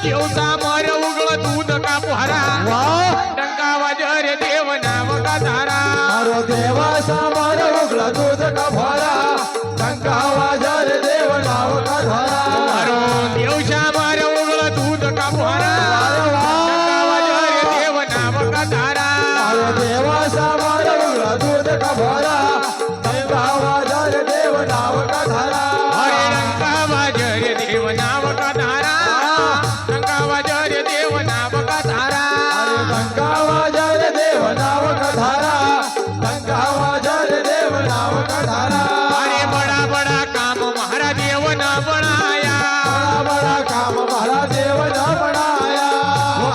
दिवसा मर उगळ दूध का फुहारा टंका वाजर देव नाव का धारा मारो देवा समोर उघड दूध का फुहारा टंका वाजर देव नाव का धारा मारो दिवसा मर उगळ दूध का फुहारा टंका वाजर देव नाव का धारा मारो देवा समोर उघड दूध का फुहारा टंका वाजर देव नाव का धारा अरे टंका वाजर देव नाव का धारा टंका वाजर देव नाव का धारा टंका वाजर देव नाव का धारा टंका वाजर देव नाव का धारा अरे बड़ा बड़ा काम महाराज देव न बनाया बड़ा बड़ा काम महाराज देव न बनाया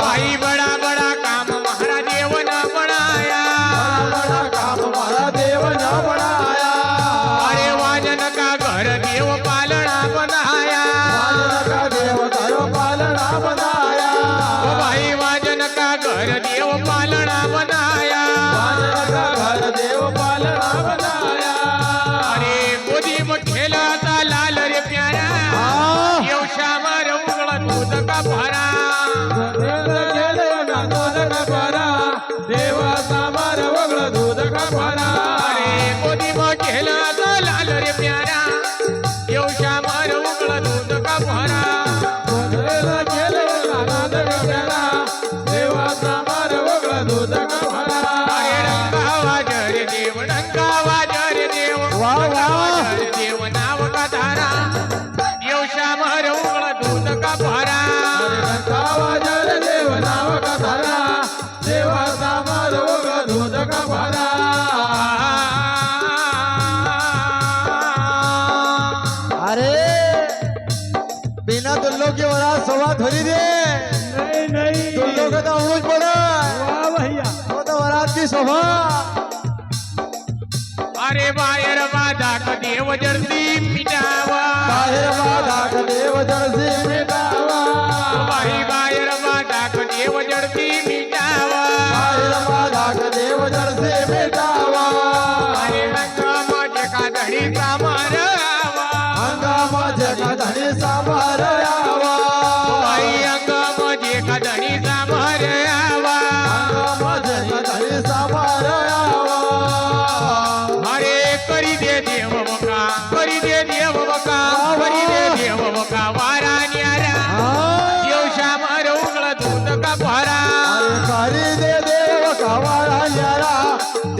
भाई बड़ा बड़ा काम महाराज देव न बनाया बड़ा काम महाराज देव न बनाया अरे वाजन का घर देव पालना बनाया वाजन का देव घर पालना बनाया भाई वाजन का घर देव पालना बनाया वाजन का घर देव पालना बनाया अरे गोदी में खेलता लाल रे प्यारा देव श्यामर उगळ दूध का भरा देवा सामार वगळ दूध का भरा अरे गोदी में खेलता लाल रे प्यारा देव श्यामर उगळ दूध का भरा देवा सामार वगळ दूध का भरा अरे रंगा वाजर देव रंगा वाजर देव वाह, वाह. वाजर देव नाव का धारा देव श्यामर उगळ दूध का भरा वाजर देव नाव का धारा देवा सामार वगळ दूध का भरा अरे बिना दुल्लो के वरा सवा धोरी दे नहीं नहीं दुल्लो का तो उड़ूज पड़ा वाह भैया वो तो वरात की शोभा अरे बाहेर बाधा क देव जर्सी मिटावा बाहेर बाधा का देव जर्सी मिटावा बाही बाहेर बाधा क देव जर्सी मिटावा बाहेर बाधा का देव जर्सी मिटावा अरे रंगा माझे का धडी सामारावा हंगामाचे का धनी सांभार यावा बाई अंग माझे का धडी सामारावा हंगामाचे का धनी सांभार यावा अरे करी दे देव बका करी दे देव बका करी दे देव बका वारा न्यारा देव श्यामर उगळ दूध का भरा अरे करी दे देव कवाळा न्यारा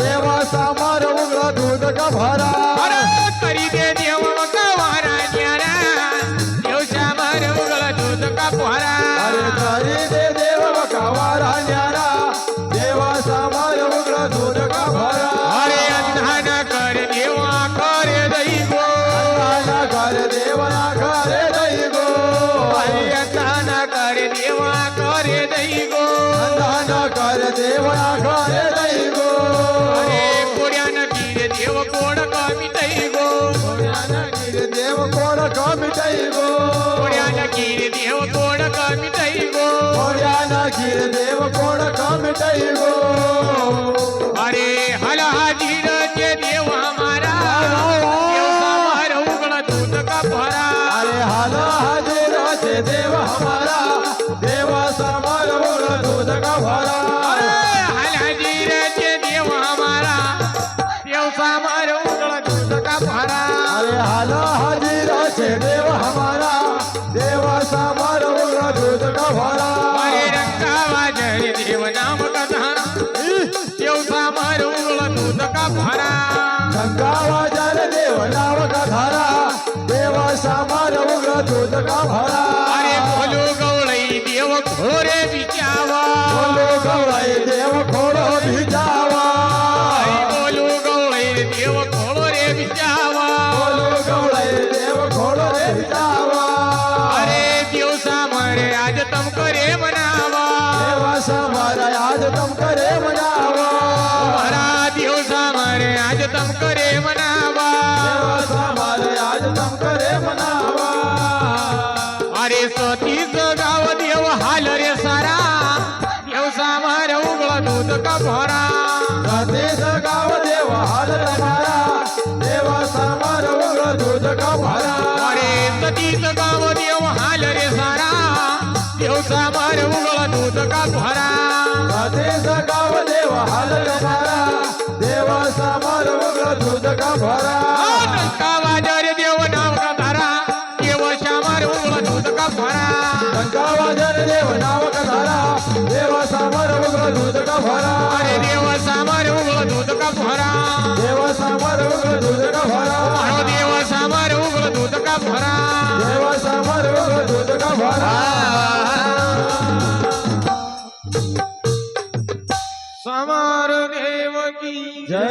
देवा सामार उघड दूध का भरा अरे करी दे देव बका वारा न्यारा देव श्यामर उगळ दूध का भरा अरे करी दे देव कवाळा न्यारा देवा सामार उघड दूध का भरा अरे अंधान कर देवा कर दई गो अंधाना कर देवना करे दई गो अरे अंधान कर देवा कर दई गो अंधाना कर देवना करे दई गो अरे कोड्यान गिर देव कोड कमी दई गो देव कोण कमिटई गो कोड्यान गिर देव कोड कमी दई गो कोड्याना गिर देव कोण कमिटई गो अरे हल हाजीर जे देव हमारा देव सामार उगळ दूध का भरा अरे हाला हाजीर से देव हमारा देव समार उघड दूध का भरा अरे हल हाजीर जे देव हमारा देव सामार उगळ दूध का भरा अरे हाला हाजीर से देव हमारा देव समार उघड दूध का भरा अरे रंगा वाजर देव नाम का धारा देव सामार उगळ दूध का भरा गंगा वाजर देव नाव का धारा देव समार उघड दूध का भरा अरे बोलो गवळई देव घोरे बिचावा बोलो गवळाई देव खोडो भिजावा अरे बोलो गवळई देव घोरे बिचावा बोलो गवळाई देव खोडो भिजावा अरे देव सामर आज तम करे मनावा देवा समार आज तुम करे मनावा हरा देव सामर आज तम करे मनावा देवा समार आज तुम करे मनावा अरे सतीच गाव देव हाल रे सारा देव सामर उगळ दूध का भरा सतीश गाव देव हाल रमारा देवा समार उघड दूध का भरा अरे सतीच गाव देव हाल रे सारा देव समोर उघड दूध का भरा साथीचा गाव देव हालत मारा देव समोर उघड दूध का भरा का वाजर देव नाव का धारा देव समोर उघड दूध का भरा टंकावाजन देव नाव का धारा देव समोर उघड दूध का भरा अरे देव समोर उघड दूध का भरा देव समोर उघड दूध का भरा अहो देव समोर उघड दूध का भरा देव समोर उघड दूध का भरा